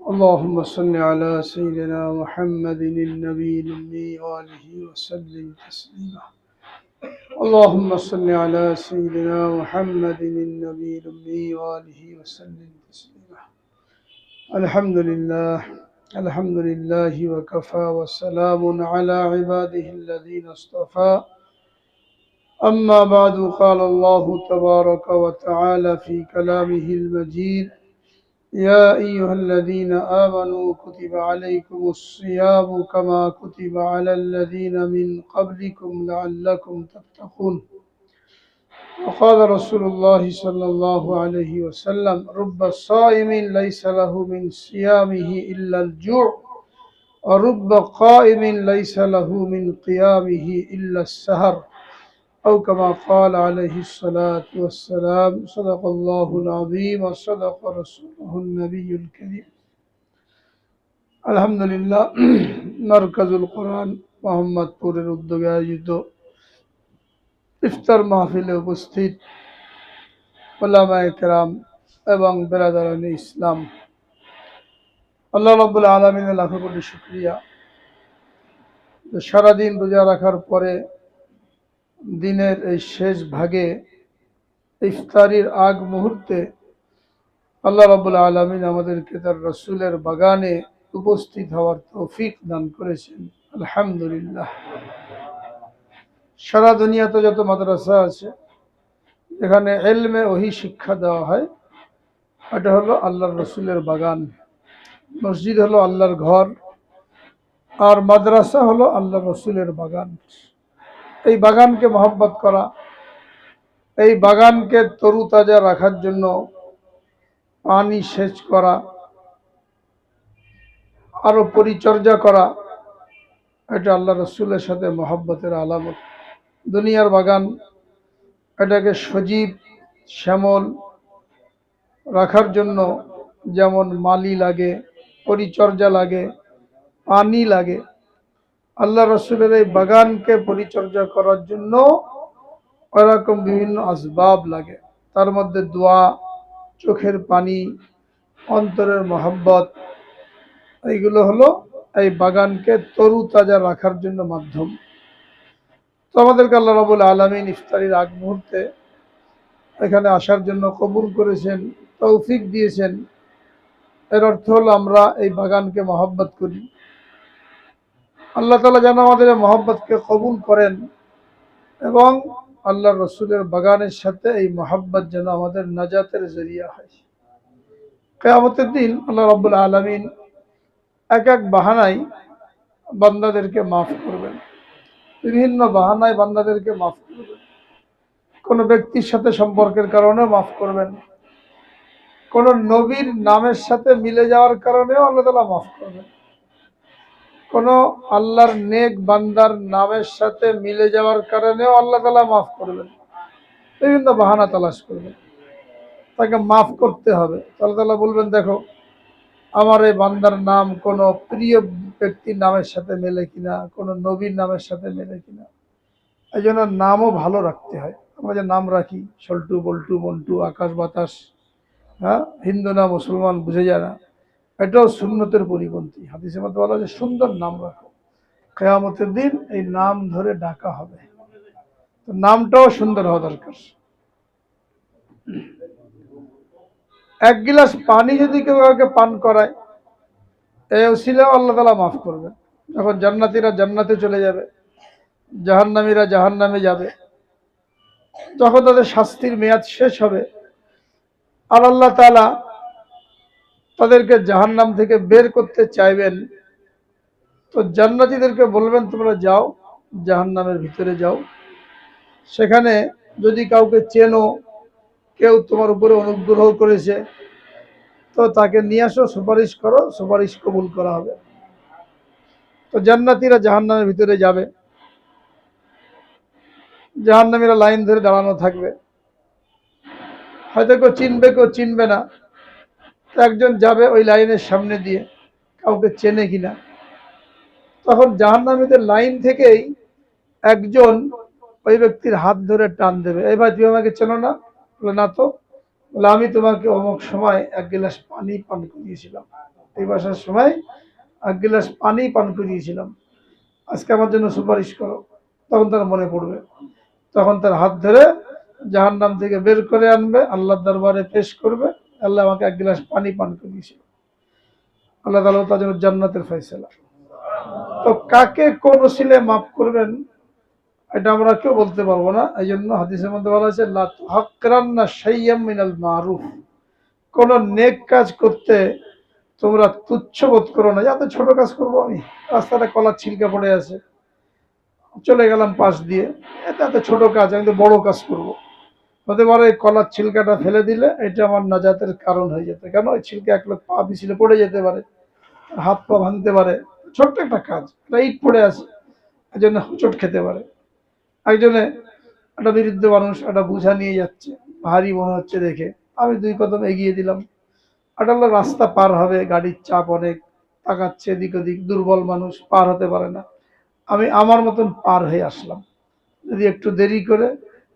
اللهم صل على سيدنا محمد النبي الأمي وآله وسلم تسليما. اللهم صل على سيدنا محمد النبي الأمي وآله وسلم تسليما. الحمد لله وكفى وسلام على عباده الذين اصطفى. أما بعد، قال الله تبارك وتعالى في كلامه المجيد: يا أيها الذين آمنوا كتب عليكم الصيام كما كتب على الذين من قبلكم لعلكم تتقون. وقال رسول الله صلى الله عليه وسلم: رب صائم ليس له من صيامه إلا الجوع، ورب قائم ليس له من قيامه إلا السهر، أو كما قال عليه الصلاة والسلام. صدق الله العظيم وصدق رسوله النبي الكريم। আলহামদুলিল্লাহ, মারকাজুল কোরআন মোহাম্মদপুরের উদ্যোগে আয়োজিত ইফতার মাহফিলে উপস্থিত উলামায়ে কেরাম এবং বেরাদারানে ইসলাম, আল্লাহ রাব্বুল আলামিনের লাখো কোটি শুকরিয়া। সারাদিন রোজা রাখার পরে দিনের এই শেষ ভাগে ইফতারির আগ মুহূর্তে আল্লাহ রাব্বুল আলামিন আমাদেরকে তার রাসূলের বাগানে উপস্থিত হওয়ার তৌফিক দান করেছেন। আলহামদুলিল্লাহ। সারা দুনিয়াতে যত মাদ্রাসা আছে, এখানে ইলমে ওহী শিক্ষা দেওয়া হয়, এটা হলো আল্লাহর রাসূলের বাগান। মসজিদ হলো আল্লাহর ঘর, আর মাদ্রাসা হলো আল্লাহর রাসূলের বাগান। এই বাগানকে মহব্বত করা, এই বাগানকে তরুতাজা রাখার জন্য পানি সেচ করা, আরো পরিচর্যা করা, এটা আল্লাহ রাসূলের সাথে মহব্বতের আলামত। দুনিয়ার বাগান, এটাকে সজীব শ্যামল রাখার জন্য যেমন মালি লাগে, পরিচর্যা লাগে, পানি লাগে, আল্লাহ রাসূলের এই বাগানকে পরিচর্যা করার জন্য ওরকম বিভিন্ন আসবাব লাগে। তার মধ্যে দোয়া, চোখের পানি, অন্তরের মহব্বত, এইগুলো হলো এই বাগানকে তরুতাজা রাখার জন্য মাধ্যম। তো আমাদেরকে আল্লাহ রাব্বুল আলামিন ইফতারির আগ মুহূর্তে এখানে আসার জন্য কবুল করেছেন, তৌফিক দিয়েছেন। এর অর্থ হলো আমরা এই বাগানকে মহব্বত করি। আল্লাহ তাআলা যেন আমাদের মহব্বতকে কবুল করেন এবং আল্লাহর রাসূলের বাগানের সাথে এই মহব্বত যেন আমাদের নাজাতের জরিয়া হয়। কিয়ামতের দিন আল্লাহ রাব্বুল আলামিন এক এক বাহানায় বান্দাদেরকে মাফ করবেন, বিভিন্ন বাহানায় বান্দাদেরকে মাফ করবেন। কোন ব্যক্তির সাথে সম্পর্কের কারণে মাফ করবেন, কোন নবীর নামের সাথে মিলে যাওয়ার কারণেও আল্লাহ তাআলা মাফ করবেন, কোন আল্লাহর নেক বান্দার নামের সাথে মিলে যাওয়ার কারণেও আল্লাহ তাআলা মাফ করবেন। বিভিন্ন বাহানা তালাশ করবেন, তাকে মাফ করতে হবে। আল্লাহ তাআলা বলবেন, দেখো আমার এই বান্দার নাম কোন প্রিয় ব্যক্তির নামের সাথে মেলে কিনা, কোন নবীর নামের সাথে মেলে কিনা। এই জন্য নামও ভালো রাখতে হয়। আমরা যে নাম রাখি, সল্টু, বল্টু, মন্টু, আকাশ বাতাস, হ্যাঁ, হিন্দু না মুসলমান বুঝে যায় না, এটাও সুন্নতের পরিপন্থী। হাদিসের মধ্যে বলা যে সুন্দর নাম রাখো, কিয়ামতের দিন এই নাম ধরে ডাকা হবে। তো নামটাও সুন্দর হওয়া দরকার। এক গিলাস পানি যদি কেউ কাউকে পান করায়, এই ওসিলাও আল্লাহ তাআলা মাফ করবে। যখন জান্নাতীরা জান্নাতে চলে যাবে, জাহান্নামীরা জাহান্নামে যাবে, যখন তাদের শাস্তির মেয়াদ শেষ হবে আর আল্লাহ তাআলা তাদেরকে জাহান্নাম থেকে বের করতে চাইবেন, তো জান্নাতীদেরকে বলবেন, তোমরা যাও, জাহান্নামের ভিতরে যাও। সেখানে যদি কাউকে চেনো, কেউ তোমার উপরে অনুগ্রহ করেছে, তো তাকে নিয়ে আসো, সুপারিশ করো, সুপারিশ কবুল করা হবে। তো জান্নাতীরা জাহান্নামের ভিতরে যাবে, জাহান্নামীরা লাইন ধরে দাঁড়ানো থাকবে। হয়তো কেউ চিনবে, কেউ চিনবে না। একজন যাবে ওই লাইনের সামনে দিয়ে, কাউকে চেনে কিনা। তখন জাহান্নামীদের লাইন থেকেই একজন ওই ব্যক্তির হাত ধরে টান দেবে, এই ভাই তুমি আমাকে চেনো না? বলে না তো। বলে আমি তোমাকে অমুক সময় এক গ্লাস পানি পান করিয়েছিলাম। এই বাসার সময় 1 গ্লাস পানি পান করিয়েছিলাম, আজকে আমার জন্য সুপারিশ করো। তখন তার মনে পড়বে, তখন তার হাত ধরে জাহান্নাম থেকে বের করে আনবে, আল্লাহর দরবারে পেশ করবে, আল্লাহ আমাকে 1 গ্লাস পানি পান করিয়েছিল। আল্লাহ তাআলা তার জন্য জান্নাতের ফয়সালা। তো কাকে কোন ওসিলে মাফ করবেন এটা আমরা কেউ বলতে পারবো না। এই জন্য হাদিসের মধ্যে বলা হয়েছে লা তুহাক্কিরান্না শাইয়্যাম মিনাল মারুফ, কোন নেক কাজ করতে তোমরা তুচ্ছ বোধ করো না, এত ছোট কাজ করবো আমি, রাস্তাটা কলার ছিলকা পড়ে আছে, চলে গেলাম পাশ দিয়ে, এটা এত ছোট কাজ, আমি তো বড় কাজ করব। হতে পারে এই কলার ছিলকাটা ফেলে দিলে এটা আমার নাজাতের কারণ হয়ে যেত, কেন ওই ছিলকা এক লোক পা পিছলে পড়ে যেতে পারে, হাত পা ভাঙতে পারে, ছোট্ট একটা কাজ, একটা ইট পড়ে আছে, এই জন্য হোঁচট খেতে পারে। একজনে একটা বিরুদ্ধ মানুষ একটা বোঝা নিয়ে যাচ্ছে, ভারী মনে হচ্ছে দেখে, আমি 2 কদম এগিয়ে দিলাম। একটা লোক রাস্তা পার হবে, গাড়ির চাপ অনেক, তাকাচ্ছে এদিক ওদিক, দুর্বল মানুষ পার হতে পারে না, আমি আমার মতন পার হয়ে আসলাম। যদি একটু দেরি করে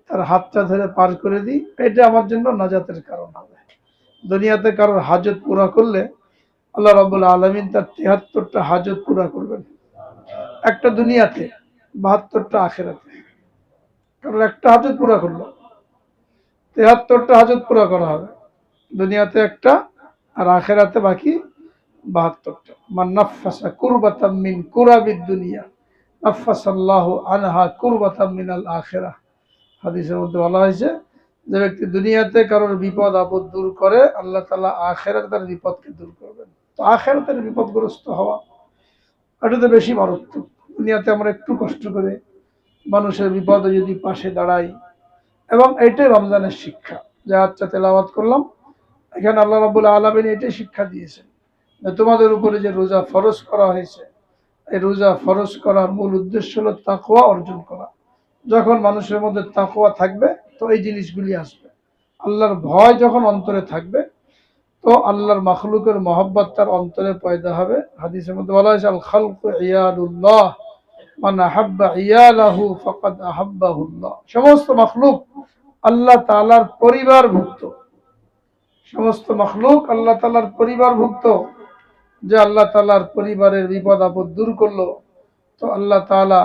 তার হাতটা ধরে পার করে দিই, এটা আমার জন্য নাজাতের কারণ হবে। দুনিয়াতে কারোর হাজত পুরা করলে আল্লাহ রাব্বুল আলামিন তার 73টা হাজত পুরা করবেন, একটা দুনিয়াতে, 72টা আখেরাতে। কারণ একটা হাজত পুরা করলো, 73টা হাজত পুরা করা হবে, দুনিয়াতে একটা আর আখেরাতে বাকি 72টা। মান নাফাসা কুরবাতাম মিন কুরাবিদ দুনিয়া নাফাসাল্লাহু আনহা কুরবাতাম মিনাল আখিরাহ। হাদিসের মধ্যে বলা হয়েছে যে ব্যক্তি দুনিয়াতে কারোর বিপদ আপদ দূর করে, আল্লাহ তাআলা আখিরাতে তার বিপদকে দূর করবেন। তো আখিরাতের বিপদগ্রস্ত হওয়া এটা তো বেশি মারাত্মক। দুনিয়াতে আমরা একটু কষ্ট করে মানুষের বিপদে যদি পাশে দাঁড়াই, এবং এইটাই রমজানের শিক্ষা, যে আচ্ছা তেলাওয়াত করলাম, এখানে আল্লাহ রাব্বুল আলামিন এটাই শিক্ষা দিয়েছেন যে তোমাদের উপরে যে রোজা ফরজ করা হয়েছে, এই রোজা ফরজ করার মূল উদ্দেশ্য হলো তাকওয়া অর্জন করা। যখন মানুষের মধ্যে তাকওয়া থাকবে তো এই জিনিসগুলি আসবে। আল্লাহর ভয় যখন অন্তরে থাকবে তো আল্লাহর মাখলুকের মহব্বত তার অন্তরে পয়দা হবে। হাদিসের মধ্যে বলা হয়েছে আল খালকু ইয়ালুল্লাহ মান আহাব্বা ইয়ালাহু ফাকাদ আহাব্বাহুল্লাহ। সমস্ত মাখলুক আল্লাহ তাআলার পরিবারভুক্ত, সমস্ত মাখলুক আল্লাহ তাআলার পরিবারভুক্ত। যে আল্লাহ তাআলার পরিবারের বিপদ আপদ দূর করলো, তো আল্লাহ তাআলা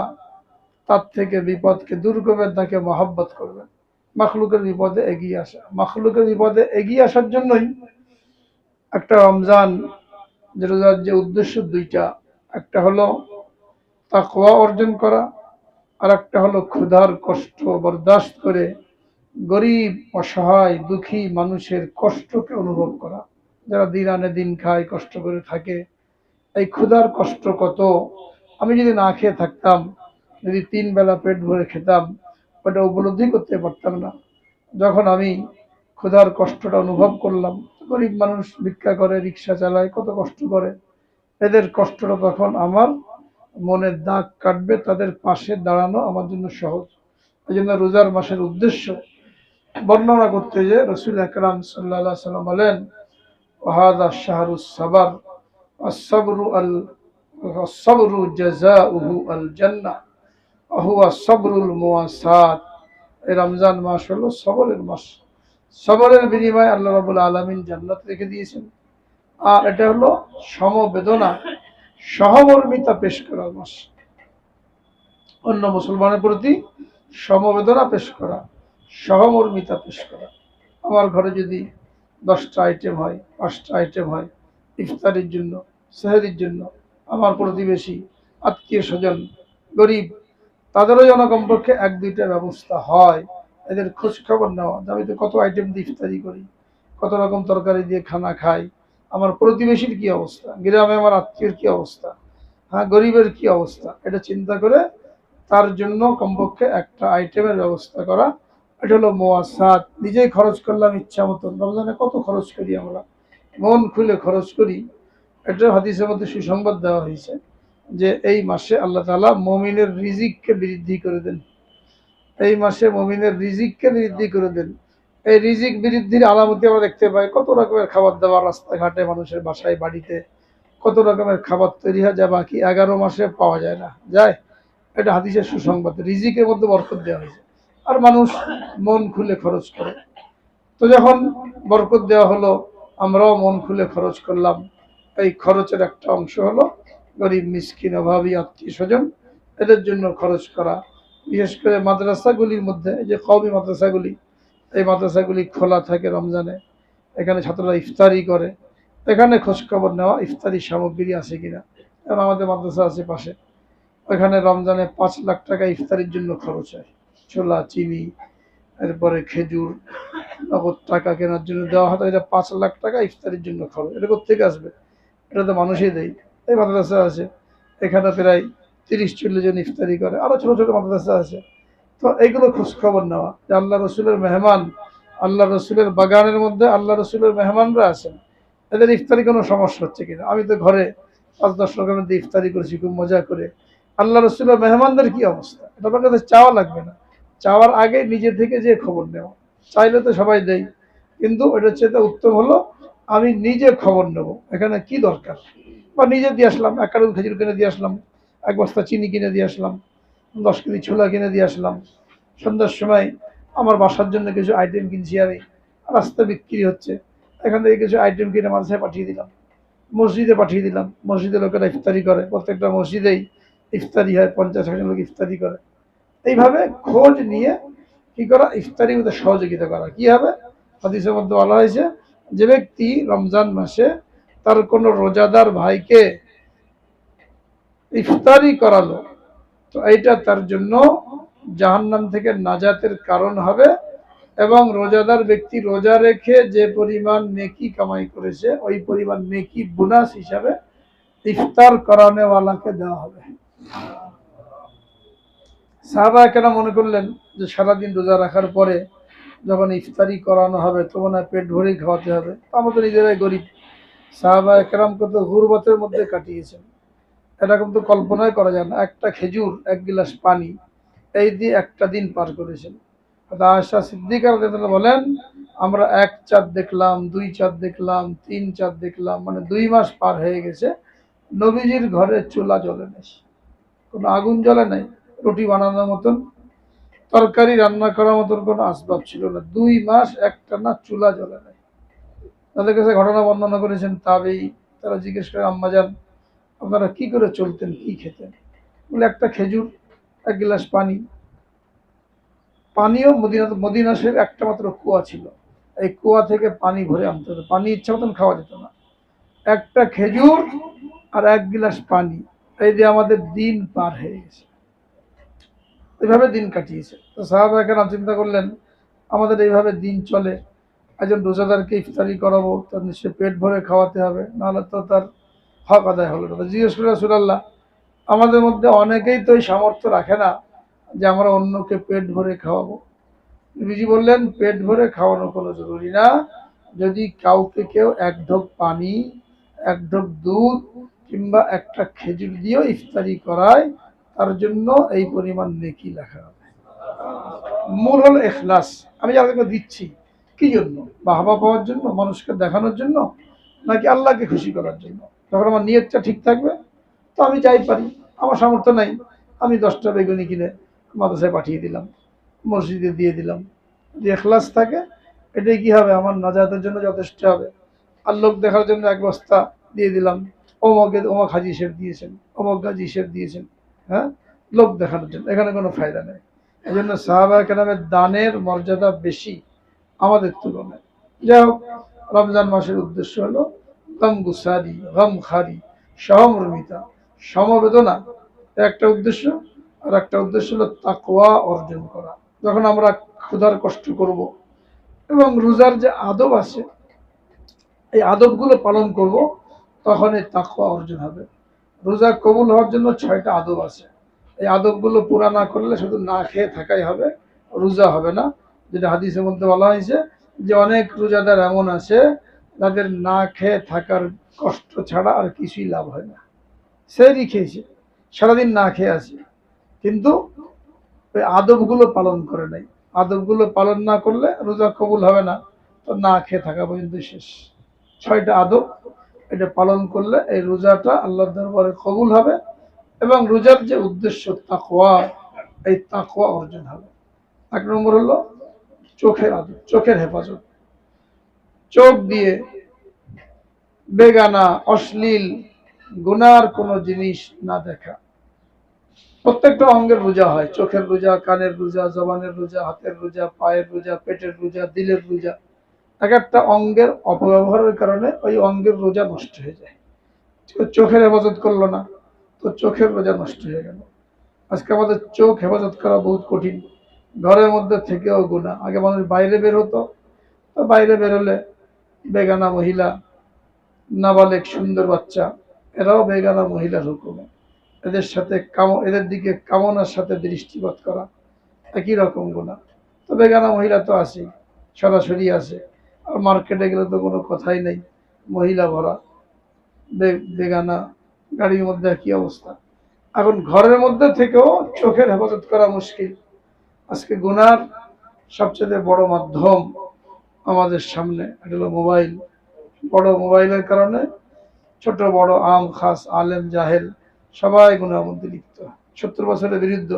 তার থেকে বিপদকে দূর করবেন, তাকে মহব্বত করবেন। মাখলুকের বিপদে এগিয়ে আসা, মাখলুকের বিপদে এগিয়ে আসার জন্যই একটা রমজান যে রোজার যে উদ্দেশ্য দুইটা, একটা হলো তাকওয়া অর্জন করা, আর একটা হলো ক্ষুধার কষ্ট বরদাস্ত করে গরিব অসহায় দুঃখী মানুষের কষ্টকে অনুভব করা। যারা দিন আনে দিন খায়, কষ্ট করে থাকে, এই ক্ষুধার কষ্ট কত। আমি যদি না খেয়ে থাকতাম, যদি 3 বেলা পেট ভরে খেতাম, ওটা উপলব্ধি করতে পারতাম না। যখন আমি ক্ষুধার কষ্টটা অনুভব করলাম, গরিব মানুষ ভিক্ষা করে, রিক্সা চালায়, কত কষ্ট করে, এদের কষ্টটা তখন আমার মনের দাগ কাটবে, তাদের পাশে দাঁড়ানো আমার জন্য সহজ। এই জন্য রোজার মাসের উদ্দেশ্য বর্ণনা করতে যে রাসূল আকরাম সাল্লাল্লাহু আলাইহি ওয়াসাল্লাম বলেন ওয়াহাদা শাহরুস সাবর আস-সাবরু আস-সাবরু জাযাউহু আল জান্নাহ ওয়া হুয়া সাবরুল মুওয়াসাত। এই রমজান মাস হলো সবরের মাস, সবরের বিনিময়ে আল্লাহ রাব্বুল আলামিন জান্নাত রেখে দিয়েছেন। আর এটা হলো সমবেদনা সহমর্মিতা পেশ করার মাস, অন্য মুসলমানের প্রতি সমবেদনা পেশ করা, সহমর্মিতা পেশ করা। আমার ঘরে যদি 10টা আইটেম হয়, 5টা আইটেম হয় ইফতারির জন্য, সেহরির জন্য, আমার প্রতিবেশী আত্মীয় স্বজন গরিব তাদেরও যেন কমপক্ষে 1-2টা ব্যবস্থা হয়। এদের খোঁজ খবর নেওয়া, আমি তো কত আইটেম দিয়ে ইফতারি করি, কত রকম তরকারি দিয়ে খানা খাই, আমার প্রতিবেশীর কি অবস্থা, গ্রামে আমার আত্মীয়ের কি অবস্থা, হ্যাঁ গরিবের কি অবস্থা, এটা চিন্তা করে তার জন্য কমপক্ষে একটা আইটেমের ব্যবস্থা করা। এটা হলো মুওয়াসাত। নিজেই খরচ করলাম ইচ্ছা মতন, রমজানে কত খরচ করি আমরা, মন খুলে খরচ করি। এটা হাদিসের মধ্যে সুসংবাদ দেওয়া হয়েছে যে এই মাসে আল্লাহ তাআলা মুমিনের রিজিককে বৃদ্ধি করে দেন, এই মাসে মুমিনের রিজিককে বৃদ্ধি করে দেন। এই রিজিক বৃদ্ধির আলামতি আমরা দেখতে পাই, কত রকমের খাবার দাবার রাস্তাঘাটে মানুষের বাসায় বাড়িতে কত রকমের খাবার তৈরি হয়, যা বাকি 11 মাসে পাওয়া যায় না, যায়। এটা হাদিসের সুসংবাদ, রিজিকের মধ্যে বরকত দেওয়া হয়েছে, আর মানুষ মন খুলে খরচ করে। তো যখন বরকত দেওয়া হলো, আমরাও মন খুলে খরচ করলাম, এই খরচের একটা অংশ হলো গরিব মিসকিন অভাবী আত্মীয় স্বজন এদের জন্য খরচ করা। বিশেষ করে মাদ্রাসাগুলির মধ্যে এই যে কওমি মাদ্রাসাগুলি, এই মাদ্রাসাগুলি খোলা থাকে রমজানে, এখানে ছাত্ররা ইফতারি করে, এখানে খোঁজখবর নেওয়া ইফতারি সামগ্রী আছে কিনা। কারণ আমাদের মাদ্রাসা আছে পাশে, ওইখানে রমজানে 5 লাখ টাকা ইফতারির জন্য খরচ হয়। ছোলা, চিনি, এরপরে খেজুর, নগদ টাকা কেনার জন্য দেওয়া হয়। এটা 5 লাখ টাকা ইফতারির জন্য খরচ। এটা কোথেকে আসবে? এটা তো মানুষই দেয়। এই মাদ্রাসা আছে, এখানে প্রায় 30-40 জন ইফতারি করে। আরো ছোট ছোট মাদ্রাসা আছে। তো এইগুলো খোঁজ খবর নেওয়া যে আল্লাহ রসুলের মেহমান, আল্লাহ রসুলের বাগানের মধ্যে আল্লাহ রসুলের মেহমানরা আছেন, এদের ইফতারি কোনো সমস্যা হচ্ছে কিনা। আমি তো ঘরে 5-10 রকমের মধ্যে ইফতারি করেছি খুব মজা করে। আল্লাহ রসুলের মেহমানদের কি অবস্থা, এটা আমার কাছে চাওয়া লাগবে না। চাওয়ার আগে নিজে থেকে যে খবর নেওয়া। চাইলে তো সবাই দেয়, কিন্তু এটার চেয়ে উত্তম হলো আমি নিজে খবর নেব এখানে কি দরকার। বা নিজে দিয়ে আসলাম, 1 কার্টুন খেজুর কিনে দিয়ে আসলাম, 1 বস্তা চিনি কিনে দিয়ে আসলাম, 10 কেজি ছোলা কিনে দিয়ে আসলাম। সন্ধ্যার সময় আমার বাসার জন্য কিছু আইটেম কিনছি আমি, রাস্তা বিক্রি হচ্ছে, এখান থেকে কিছু আইটেম কিনে মাদ্রাসায় পাঠিয়ে দিলাম, মসজিদে পাঠিয়ে দিলাম। মসজিদে লোকেরা ইফতারি করে, প্রত্যেকটা মসজিদেই ইফতারি হয়, 50-60 লোক ইফতারি করে। এইভাবে খোঁজ নিয়ে কি করা, ইফতারির মধ্যে সহযোগিতা করা। কি হবে? হাদিসের মধ্যে বলা হয়েছে যে ব্যক্তি রমজান মাসে তার কোনো রোজাদার ভাইকে ইফতারি করালো, তো এইটা তার জন্য জাহান্নাম থেকে নাজাতের কারণ হবে। এবং রোজাদার ব্যক্তি রোজা রেখে যে পরিমাণ নেকি কামাই করেছে ওই পরিমাণ নেকি বোনাস হিসাবে ইফতার করানোওয়ালাকে দেওয়া হবে। সাহাবায়ে কেরাম মনে করলেন যে সারাদিন রোজা রাখার পরে যখন ইফতারি করানো হবে তো মনে হয় পেট ভরেই খাওয়াতে হবে। আমরা তো নিজেরাই গরিব। সাহাবায়ে কেরাম কত গুরবতের মধ্যে কাটিয়েছেন, এরকম তো কল্পনাই করা যায় না। একটা খেজুর, 1 গিলাস পানি, এই দিয়ে একটা দিন পার করেছেন। আয়েশা সিদ্দিকা রাদিয়াল্লাহু আনহা বলেন, আমরা 1 চাঁদ দেখলাম, 2 চাঁদ দেখলাম, 3 চাঁদ দেখলাম, মানে 2 মাস পার হয়ে গেছে, নবীজির ঘরে চুলা জ্বলে নাই, কোনো আগুন জ্বলে নাই, রুটি বানানোর মতন, তরকারি রান্না করার মতন কোনো আসবাব ছিল না। 2 মাস একটানা চুলা জ্বলে নাই। তাদের কাছে ঘটনা বর্ণনা করেছেন তাবেঈ। তারা জিজ্ঞেস করে, আম্মাজান আপনারা কি করে চলতেন, কি খেতেন? বলে একটা খেজুর, 1 গিলাস পানি। পানিও মদিনা শরীফ একটা মাত্র কুয়া ছিল, এই কুয়া থেকে পানি ভরে আনতে হতো, পানি ইচ্ছা মতন খাওয়া যেত না। একটা খেজুর আর 1 গিলাস পানি, এই দিয়ে আমাদের দিন পার হয়ে গেছে। এইভাবে দিন কাটিয়েছে। তো সাহাবায়ে কেরাম চিন্তা করলেন আমাদের এইভাবে দিন চলে, একজন রোজাদারকে ইফতারি করাবো, তার নিশ্চয়ই পেট ভরে খাওয়াতে হবে, নাহলে তো তার হক আদায় হলো না। জিজ্ঞেস করে, রাসূলুল্লাহ আমাদের মধ্যে অনেকেই তো এই সামর্থ্য রাখে না যে আমরা অন্যকে পেট ভরে খাওয়াবো। নবীজি বললেন, পেট ভরে খাওয়ানো কোনো জরুরি না। যদি কাউকে কেউ 1 ঢোক পানি, 1 ঢোক দুধ কিংবা একটা খেজুর দিয়েও ইফতারি করায়, তার জন্য এই পরিমাণ নেকি লেখা হবে। মূল হলো ইখলাস। আমি যাদেরকে দিচ্ছি কি জন্য? বাহবা পাওয়ার জন্য, মানুষকে দেখানোর জন্য, নাকি আল্লাহকে খুশি করার জন্য? যখন আমার নিয়তটা ঠিক থাকবে তো আমি যাই পারি। আমার সামর্থ্য নাই, আমি 10টা বেগুনি কিনে মাদ্রাসায় পাঠিয়ে দিলাম, মসজিদে দিয়ে দিলাম। যদি ইখলাস থাকে এটাই কি হবে, আমার নাজাতের জন্য যথেষ্ট হবে। আর লোক দেখার জন্য 1 বস্তা দিয়ে দিলাম, অমুক হাজি সাহেব দিয়েছেন, অমুক গাজী সাহেব দিয়েছেন, হ্যাঁ, লোক দেখানোর জন্য, এখানে কোনো ফায়দা নেই। এই জন্য সাহাবায়ে কেরামের দানের মর্যাদা বেশি আমাদের তুলনায়। যাই হোক, রমজান মাসের উদ্দেশ্য হলো গম গুসারি, গম খারি, সহমর্মিতা, সমবেদনা, একটা উদ্দেশ্য। আর একটা উদ্দেশ্য হলো তাকওয়া অর্জন করা। যখন আমরা ক্ষুধার কষ্ট করব এবং রোজার যে আদব আছে এই আদবগুলো পালন করব, তখন এই তাকওয়া অর্জন হবে। রোজা কবুল হওয়ার জন্য 6টা আদব আছে। এই আদবগুলো পুরা না করলে শুধু না খেয়ে থাকাই হবে, রোজা হবে না। যেটা হাদিসের মধ্যে বলা হয়েছে যে অনেক রোজাদার এমন আছে যাদের না খেয়ে থাকার কষ্ট ছাড়া আর কিছুই লাভ হয় না। সেহরি খেয়েছে, সারাদিন না খেয়ে আছে, কিন্তু ওই আদবগুলো পালন করে নাই। আদবগুলো পালন না করলে রোজা কবুল হবে না, তো না খেয়ে থাকা পর্যন্ত শেষ। 6টা আদব, এটা পালন করলে এই রোজাটা আল্লাহর দরবারে কবুল হবে এবং রোজার যে উদ্দেশ্য তাকওয়া, এই তাকওয়া অর্জন হবে। 1 নম্বর হলো চোখের আদব, চোখের হেফাজত। চোখ দিয়ে বেগানা, অশ্লীল, গুনার কোনো জিনিস না দেখা। প্রত্যেকটা অঙ্গের রোজা হয়, চোখের রোজা, কানের রোজা, জবানের রোজা, হাতের রোজা, পায়ের রোজা, পেটের রোজা, দিলের রোজা। এক একটা অঙ্গের অপব্যবহারের কারণে ওই অঙ্গের রোজা নষ্ট হয়ে যায়। চোখের হেফাজত করলো না, তো চোখের রোজা নষ্ট হয়ে গেল। আজকে আমাদের চোখ হেফাজত করা বহুত কঠিন। ঘরের মধ্যে থেকেও গুনাহ। আগে মানুষ বাইরে বের হতো, তো বাইরে বের হলে বেগানা মহিলা, নাবালেক সুন্দর বাচ্চা, এরাও বেগানা মহিলার হুকুমে। এদের সাথে এদের দিকে কামনার সাথে দৃষ্টিপাত করা একই রকম গুনাহ। তো বেগানা মহিলা তো আছেই, সরাসরি আছে। আর মার্কেটে গেলে তো কোনো কথাই নেই, মহিলা ভরা, বেগানা। গাড়ির মধ্যে একই অবস্থা। এখন ঘরের মধ্যে থেকেও চোখের হেফাজত করা মুশকিল। আজকে গুনার সবচেয়ে বড় মাধ্যম আমাদের সামনে, এটা হলো মোবাইল। বড় মোবাইলের কারণে ছোট বড়, আম খাস, আলেম জাহেল, সবাই গুনার মধ্যে লিপ্ত। 70 বছরের বিরুদ্ধ,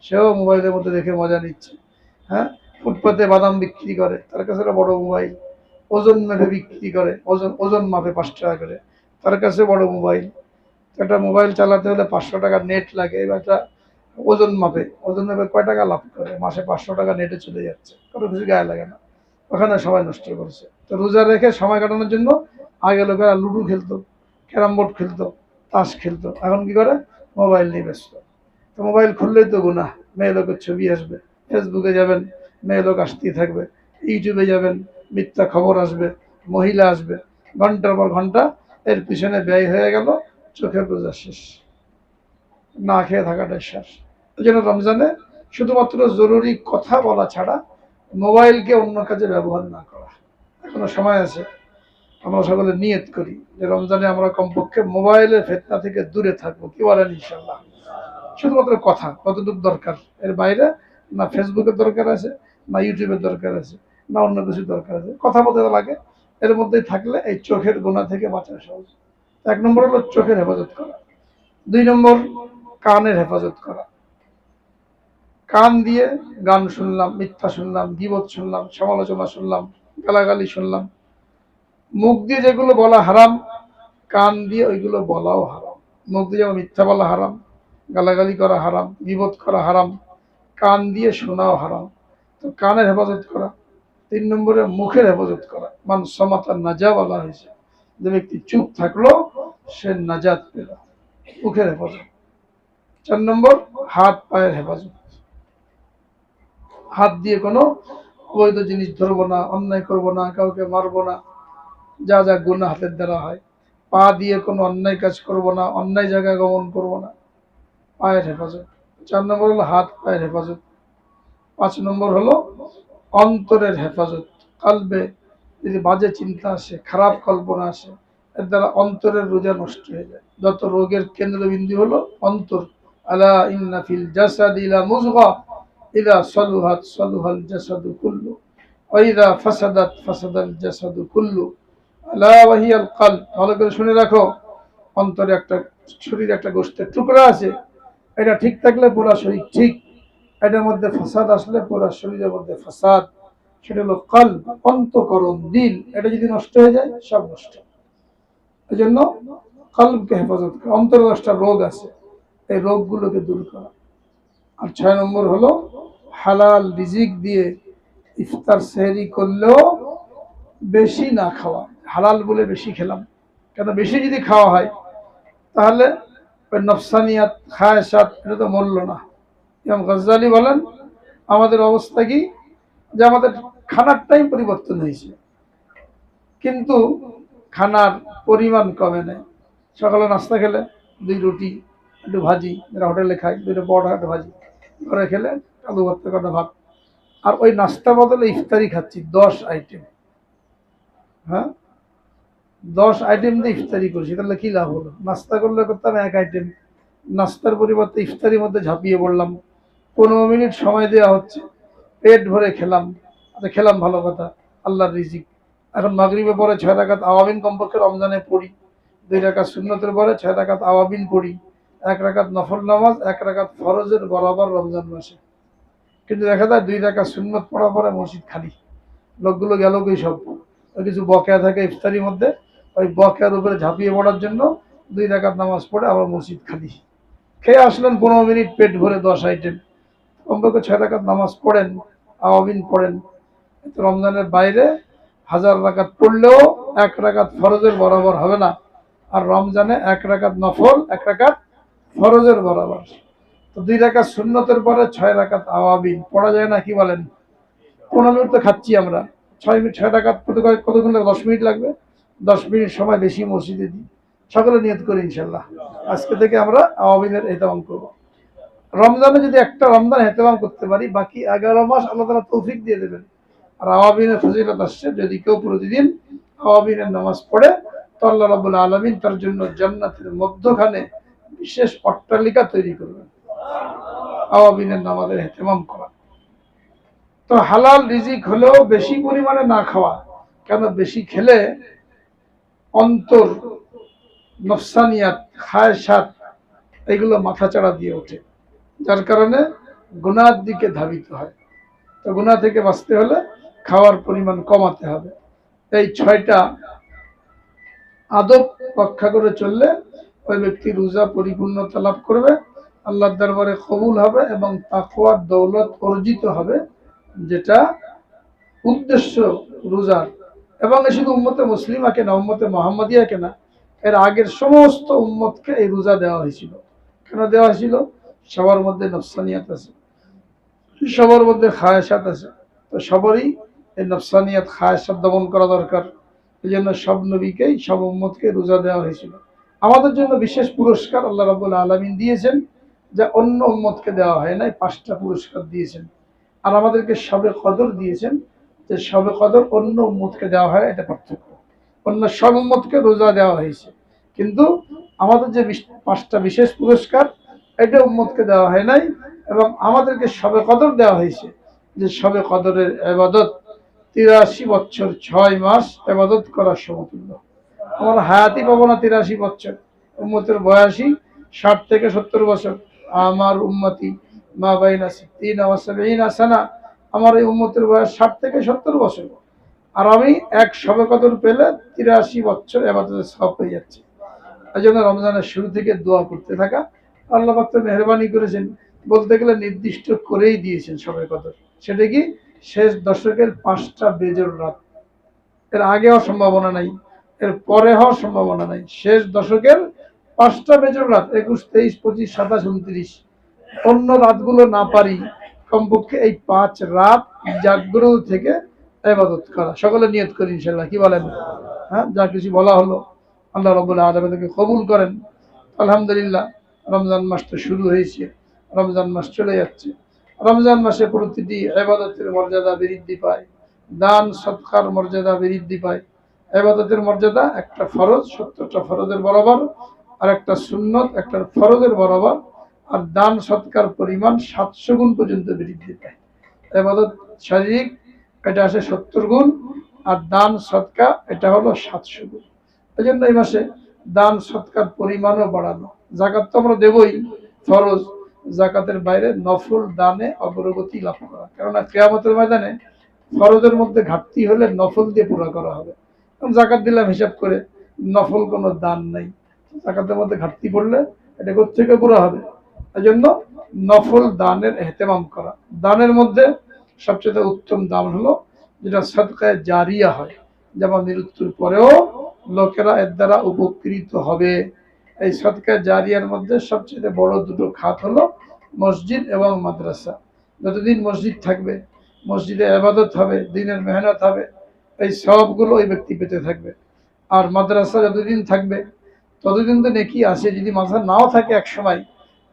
সেও মোবাইলের মধ্যে দেখে মজা নিচ্ছে। হ্যাঁ, ফুটপাতে বাদাম বিক্রি করে, তার কাছে একটা বড় মোবাইল। ওজন মেপে বিক্রি করে, ওজন ওজন মাপে 5 টাকা করে, তার কাছে বড় মোবাইল। একটা মোবাইল চালাতে হলে 500 টাকা নেট লাগে। এবার একটা ওজন মাপে কয় টাকা লাভ করে? মাসে 500 টাকা নেটে চলে যাচ্ছে, কোনো কিছু গায়ে লাগে না। ওখানে সবাই নষ্ট করছে। তো রোজা রেখে সময় কাটানোর জন্য আগে লোকেরা লুডো খেলতো, ক্যারাম বোর্ড খেলতো, তাস খেলতো। এখন কি করে? মোবাইল নিয়ে ব্যস্ত। তো মোবাইল খুললেই তো গুনাহ। মেয়ে লোকের ছবি আসবে, ফেসবুকে যাবেন, মেয়ে লোক আসতেই থাকবে, ইউটিউবে যাবেন, মিথ্যা খবর আসবে, মহিলা আসবে, ঘন্টার পর ঘন্টা এর পিছনে ব্যয় হয়ে গেল। চোখের রোজা শেষ, না খেয়ে থাকাটাই শেষ। এই জন্য রমজানে শুধুমাত্র জরুরি কথা বলা ছাড়া মোবাইলকে অন্য কাজে ব্যবহার না করা। এখনো সময় আছে, আমরা সকলে নিয়ত করি যে রমজানে আমরা কমপক্ষে মোবাইলের ফেতনা থেকে দূরে থাকবো। কি বলেন? ইনশাল্লাহ। শুধুমাত্র কথা কতটুকু দরকার, এর বাইরে না ফেসবুকের দরকার আছে, না ইউটিউবের দরকার আছে, না অন্য কিছু দরকার আছে। কথা বলতে লাগে, এর মধ্যেই থাকলে এই চোখের গুনাহ থেকে বাঁচা সহজ। 1 নম্বর হলো চোখের হেফাজত করা। 2 নম্বর, কানের হেফাজত করা। কান দিয়ে গান শুনলাম, মিথ্যা শুনলাম, গীবত শুনলাম, সমালোচনা শুনলাম, গালাগালি শুনলাম। মুখ দিয়ে যেগুলো বলা হারাম, কান দিয়ে ওইগুলো বলাও হারাম। মুখ দিয়ে যেমন মিথ্যা বলা হারাম, গালাগালি করা হারাম, গীবত করা হারাম, কান দিয়ে শোনাও হারাম। তো কানের হেফাজত করা। 3 নম্বরে মুখের হেফাজত করা। মান সমাতা নাজা বলা হয়েছে, যে ব্যক্তি চুপ থাকলো সে নাজাত পেল। মুখের হেফাজত। 4 নম্বর, হাত পায়ের হেফাজত। হাত দিয়ে কোনো অবৈধ জিনিস ধরবো না, অন্যায় করবো না, কাউকে মারবো না, যা যা গুনাহ হাতের দ্বারা হয়। পা দিয়ে কোনো অন্যায় কাজ করবো না, অন্যায় জায়গায় গমন করবো না। পায়ের হেফাজত। 4 নম্বর হলো হাত পায়ের হেফাজত। 5 নম্বর হলো অন্তরের হেফাজত। কালবে যদি বাজে চিন্তা আসে, খারাপ কল্পনা আসে, এর দ্বারা অন্তরের রোজা নষ্ট হয়ে যায়। যত রোগের কেন্দ্রবিন্দু হলো অন্তর। আলা ইন্না ফিল জাসাদি লা মুযগা ইযা সালুহাত সালুহাল জাসাদু কুল্লু ওয়া ইযা ফাসাদাত ফাসাদাল জাসাদু কুল্লু আলা ওয়া হিয়াল কলব। ভালো করে শুনে রাখো, অন্তরে একটা, শরীরে একটা গোশতের টুকরা আছে, এটা ঠিক থাকলে পুরো শরীর ঠিক। এটার মধ্যে ফাসাদ আসলে পুরো শরীরের মধ্যে ফাসাদ। সেটা হলো কলব, অন্তঃকরণ, দিল। এটা যদি নষ্ট হয়ে যায় সব নষ্ট। এই জন্য কলবকে হেফাজত করা। অন্তরে 10টা রোগ আছে, এই রোগগুলোকে দূর করা। আর 6 নম্বর হলো হালাল রিজিক দিয়ে ইফতার সেহরি করলেও বেশি না খাওয়া। হালাল বলে বেশি খেলাম, কেন? বেশি যদি খাওয়া হয় তাহলে ওই নফসানিয়াত, খায়সাত, এটা তো মরল না। ইমাম গাজ্জালি বলেন, আমাদের অবস্থা কি, যে আমাদের খানার টাইম পরিবর্তন হয়েছে, কিন্তু খানার পরিমাণ কমে নেই। সকালে নাস্তা খেলে 2 রুটি, একটু ভাজি, যারা হোটেলে খায় 2টা পরোটা, একটা ভাজি। ঘরে খেলে আলু ভর্তা, কটা ভাত। আর ওই নাস্তা বদলে ইফতারি খাচ্ছি 10 আইটেম। হ্যাঁ, 10 আইটেম দিয়ে ইফতারি করছি, তাহলে কি লাভ হলো? নাস্তা করলে করতাম 1 আইটেম, নাস্তার পরিবর্তে ইফতারির মধ্যে ঝাঁপিয়ে পড়লাম। 15 মিনিট সময় দেওয়া হচ্ছে, পেট ভরে খেলাম। আচ্ছা, খেলাম ভালো কথা, আল্লাহর রিজিক। এখন মাগরিবের পরে 6 রাকাত আওয়াবিন কমপক্ষে রমজানে পড়ি, 2 রাকাত সুন্নতের পরে 6 রাকাত আওয়াবিন পড়ি, 1 রাকাত নফল নামাজ, 1 রাকাত ফরজের বরাবর রমজান মাসে। কিন্তু দেখা যায় 2 রাকাত সুন্নত পড়ার পরে মসজিদ খালি, লোকগুলো গেল কই সব? কিছু বকেয়া থাকে ইফতারির মধ্যে, ওই বকের উপরে ঝাঁপিয়ে পড়ার জন্য 2 রাকাত নামাজ পড়ে আবার মসজিদ খালি। খেয়ে আসলেন 15 মিনিট পেট ভরে 10 আইটেম, কমপক্ষে 6 রাকাত নামাজ পড়েন, আওয়াবিন পড়েন। রমজানের বাইরে 1000 রাকাত পড়লেও 1 রাকাত ফরজের বরাবর হবে না। আর রমজানে 1 রাকাত নফল, 1 রাকাত ফরজের বরাবর। তো 2 রাকাত সুন্নতের পরে 6 রাকাত আওয়াবিন পড়া যায় না? কি বলেন? 15 মিনিট তো খাচ্ছি আমরা, 6 রাকাত কতক্ষণ লাগবে? 10 মিনিট লাগবে। 10 মিনিট সময় বেশি মসজিদে দিই। সকলে নিয়ত করি ইনশাল্লাহ আজকে থেকে আমরা আওয়াবিনের এহতেমাম করব। রমজানে যদি একটা রমজান এহতেমাম করতে পারি, বাকি 11 মাস আল্লাহ তাআলা তৌফিক দিয়ে দেবেন। আর আওয়াবিনের ফজিলত আসছে, যদি কেউ প্রতিদিন আওয়াবিনের নামাজ পড়ে তো আল্লাহ রাব্বুল আলামিন তার জন্য জান্নাতের মধ্যখানে বিশেষ অট্টালিকা তৈরি করবেন। আওয়াবিনের নামাজের এহতেমাম করা। তো হালাল রিজিক হলেও বেশি পরিমাণে না খাওয়া, কেন বেশি খেলে অন্তর, নফসানিয়াত, খায়সাত এগুলো মাথাচাড়া দিয়ে ওঠে, যার কারণে গুনার দিকে ধাবিত হয়। তো গুনাহ থেকে বাঁচতে হলে খাওয়ার পরিমাণ কমাতে হবে। এই 6টা আদব রক্ষা করে চললে ওই ব্যক্তি রোজা পরিপূর্ণতা লাভ করবে, আল্লাহর দরবারে কবুল হবে এবং তাকওয়ার দৌলত অর্জিত হবে, যেটা উদ্দেশ্য রোজার। এবং শুধু উম্মতে মুসলিমাকে না, উম্মতে মুহাম্মাদিয়াকে না, এর আগের সমস্ত উম্মতকে এই রোজা দেওয়া হয়েছিল। কেন দেওয়া হয়েছিল? সবার মধ্যে নফসানিয়াত আছে, সবার মধ্যে খায়সাত আছে। তো সবারই এই নফসানিয়াত, খায়সাত দমন করা দরকার। এই জন্য সব নবীকেই, সব উম্মতকে রোজা দেওয়া হয়েছিল। আমাদের জন্য বিশেষ পুরস্কার আল্লাহ রাব্বুল আলামিন দিয়েছেন, যা অন্য উম্মতকে দেওয়া হয় নাই। 5টা পুরস্কার দিয়েছেন। আর আমাদেরকে শবে কদর দিয়েছেন, যে শবে কদর অন্য উম্মতকে দেওয়া হয়, এটা পার্থক্য। অন্য সব উম্মতকে রোজা দেওয়া হয়েছে, কিন্তু আমাদের যে 5টা বিশেষ পুরস্কার, এটা উম্মতকে দেওয়া হয় নাই। এবং আমাদেরকে শবে কদর দেওয়া হয়েছে, যে শবে কদরের ইবাদত 83 বছর 6 মাস ইবাদত করার সমতুল্য। আমার হায়াতই পাবো না 83 বছর। উম্মতের বয়সই 60 থেকে 70 বছর। আমার উম্মতি মা বাইনা 60 ওয়া 70 সানা, আমার এই উম্মতের বয়স 60 থেকে 70 বছর। আর আমি এক শবে কদর পেলে 83 বছর ইবাদতের সওয়াব পেয়ে যাচ্ছি। এই জন্য রমজানের শুরু থেকে দোয়া করতে থাকা। আল্লাহ পাক তো মেহেরবানি করেছেন, বলতে গেলে নির্দিষ্ট করেই দিয়েছেন শবে কদর। সেটা কি? শেষ দশকের 5টা বেজোড় রাত। এর আগে হওয়ার সম্ভাবনা নাই, এর পরে হওয়ার সম্ভাবনা নাই। শেষ দশকের 5টা বেজোড় রাত, 21, 23, 25, 27, 29। অন্য রাতগুলো না পারি, কমপক্ষে এই 5 রাত জাগ্রত থেকে ইবাদত করা। সকলে নিয়ত করি ইনশাআল্লাহ। কি বলেন? হ্যাঁ, যা কিছু বলা হলো আল্লাহ রাব্বুল আলামিন কবুল করেন। আলহামদুলিল্লাহ, রমজান মাস তো শুরু হয়েছে, রমজান মাস চলে যাচ্ছে। রমজান মাসে প্রতিটি ইবাদতের মর্যাদা বৃদ্ধি পায়, দান সদকার মর্যাদা বৃদ্ধি পায়। ইবাদতের মর্যাদা একটা ফরজ 70টা ফরজের বরাবর, আর একটা সুন্নত একটা ফরজের বরাবর। আর দান সদকার পরিমাণ 700 গুণ পর্যন্ত বৃদ্ধি পায়। ইবাদত শারীরিক এটা আসে 70 গুণ, আর দান সদকা এটা হলো 700 গুণ। এই জন্য এই মাসে দান সৎকার পরিমাণও বাড়ানো। জাকাত তো আমরা দেবই, ফরজ। জাকাতের বাইরে নফল দানে অগ্রগতি লাভ করা, কেননা কিয়ামতের ময়দানে ফরজের মধ্যে ঘাটতি হলে নফল দিয়ে পুরো করা হবে। জাকাত দিলাম হিসাব করে, নফল কোনো দান নাই, জাকাতের মধ্যে ঘাটতি পড়লে এটা কোত্থেকে পুরো হবে? এই জন্য নফল দানের এহতেমাম করা। দানের মধ্যে সবচেয়ে উত্তম দান হলো যেটা সদকায়ে জারিয়া হয়, যেমন মৃত্যুর পরেও লোকেরা এর দ্বারা উপকৃত হবে। এই সদকা জারিয়ার মধ্যে সবচেয়ে বড় 2টো খাত হলো মসজিদ এবং মাদ্রাসা। যতদিন মসজিদ থাকবে, মসজিদে ইবাদত হবে, দিনের মেহনত হবে, এই সবগুলো ওই ব্যক্তি পেতে থাকবে। আর মাদ্রাসা যতদিন থাকবে ততদিন তো নেকি আসে। যদি মাদ্রাসা নাও থাকে এক সময়,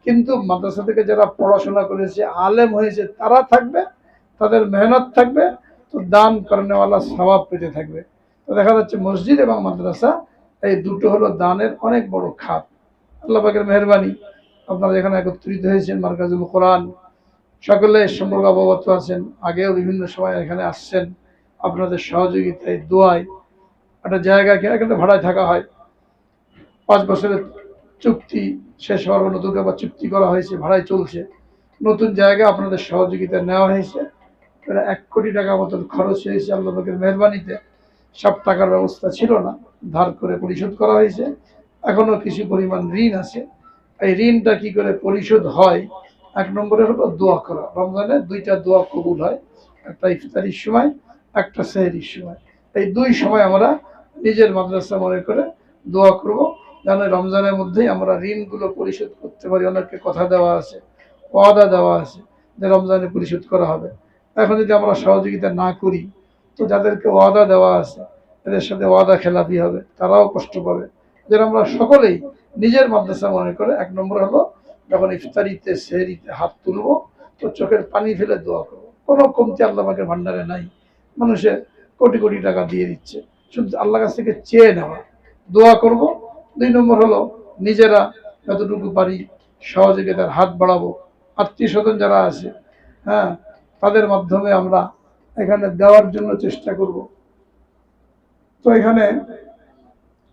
কিন্তু মাদ্রাসা থেকে যারা পড়াশোনা করেছে, আলেম হয়েছে, তারা থাকবে, তাদের মেহনত থাকবে, তো দান করেনেওয়ালা সওয়াব পেতে থাকবে। তো দেখা যাচ্ছে মসজিদ এবং মাদ্রাসা এই 2টো হলো দানের অনেক বড় খাত। আল্লাহ পাকের মেহেরবানি, আপনারা এখানে একত্রিত হয়েছেন, মারকাজুল কোরআন, সকলে সম্পর্কে অবগত আছেন। আগেও বিভিন্ন সময় এখানে আসছেন, আপনাদের সহযোগিতায়, দোয়ায়। একটা জায়গাকে এখানে ভাড়ায় থাকা হয়, 5 বছরের চুক্তি শেষ হওয়ার পর নতুন আবার চুক্তি করা হয়েছে, ভাড়ায় চলছে। নতুন জায়গা আপনাদের সহযোগিতা নেওয়া হয়েছে, প্রায় 1 কোটি টাকা মতন খরচ হয়েছে আল্লাহ পাকের মেহেরবানিতে। সব টাকার ব্যবস্থা ছিল না, ধার করে পরিশোধ করা হয়েছে। এখনো কিছু পরিমাণ ঋণ আছে। এই ঋণটা কি করে পরিশোধ হয়? এক নম্বরে হলো দোয়া করা। রমজানে দুইটা দোয়া কবুল হয়, একটা ইফতারির সময়, একটা সেহরির সময়। এই দুই সময় আমরা নিজের মাদ্রাসা মনে করে দোয়া করব, যেন রমজানের মধ্যেই আমরা ঋণগুলো পরিশোধ করতে পারি। অনেককে কথা দেওয়া আছে, ওয়াদা দেওয়া আছে যে রমজানে পরিশোধ করা হবে। এখন যদি আমরা সহযোগিতা না করি, তো যাদেরকে ওয়াদা দেওয়া আছে এদের সাথে ওয়াদা খেলাপি হবে, তারাও কষ্ট পাবে। যেন আমরা সকলেই নিজের মাদ্রাসা মনে করে এক নম্বর হলো যখন ইফতারিতে সেহরিতে হাত তুলবো তো চোখের পানি ফেলে দোয়া করবো। কোনো কমতি আল্লাহ পাকের ভান্ডারে নাই। মানুষের কোটি কোটি টাকা দিয়ে দিচ্ছে, শুধু আল্লাহর কাছ থেকে চেয়ে নেওয়া, দোয়া করব। দুই নম্বর হলো নিজেরা যতটুকু পারি সহযোগিতার হাত বাড়াবো। আত্মীয় স্বজন যারা আছে, হ্যাঁ, তাদের মাধ্যমে আমরা এখানে দেওয়ার জন্য চেষ্টা করব। তো এখানে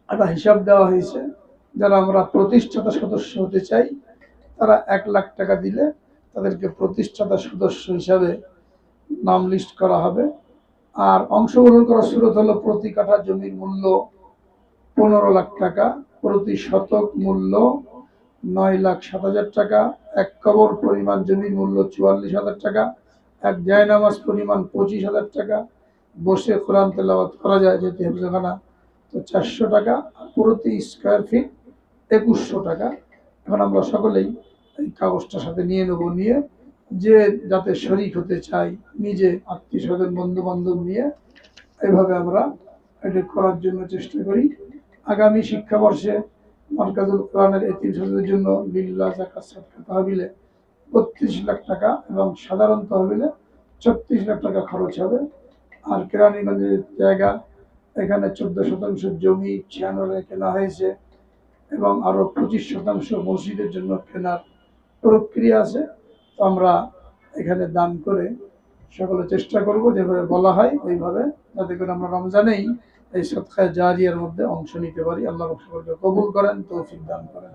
একটা হিসাব দেওয়া হয়েছে, যারা আমরা প্রতিষ্ঠাতা সদস্য হতে চাই তারা 1,00,000 টাকা দিলে তাদেরকে প্রতিষ্ঠাতা সদস্য হিসাবে নাম লিস্ট করা হবে। আর অংশগ্রহণ করার সুরত হলো প্রতি কাঠা জমির মূল্য 15 লাখ টাকা, প্রতি শতক মূল্য 9,07,000 টাকা, এক কবর পরিমাণ জমির মূল্য 44,000 টাকা, এক জায়নামাজ পরিমাণ 25,000 টাকা, বসে কোরআন তেলাওয়াত করা যায় যেহেতু হেফজখানা, তো 400 টাকা, প্রতি স্কোয়ার ফিট 2100 টাকা। এখন আমরা সকলেই এই কাগজটার সাথে নিয়ে নেব, নিয়ে যে যাতে শরিক হতে চাই, নিজে আত্মীয় স্বজন বন্ধু বান্ধব নিয়ে এইভাবে আমরা এটি করার জন্য চেষ্টা করি। আগামী শিক্ষাবর্ষে মার্কাজুল কোরআনের এতিম শিশুদের জন্য লিল্লাহ যাকাত সাদকা তহবিলে 32 লাখ টাকা এবং সাধারণ তহবিলে 36 লাখ টাকা খরচ হবে। আর কেরানীগঞ্জের জায়গা, এখানে 14 শতাংশ জমি 96 কেনা হয়েছে এবং আরো 25% মসজিদের জন্য কেনার প্রক্রিয়া আছে। তো আমরা এখানে দান করে সকলে চেষ্টা করব যেভাবে বলা হয় ওইভাবে, যাতে করে আমরা রমজানেই এই সদকায়ে জারিয়ার মধ্যে অংশ নিতে পারি। আল্লাহ সকলকে কবুল করেন, তৌফিক দান করেন।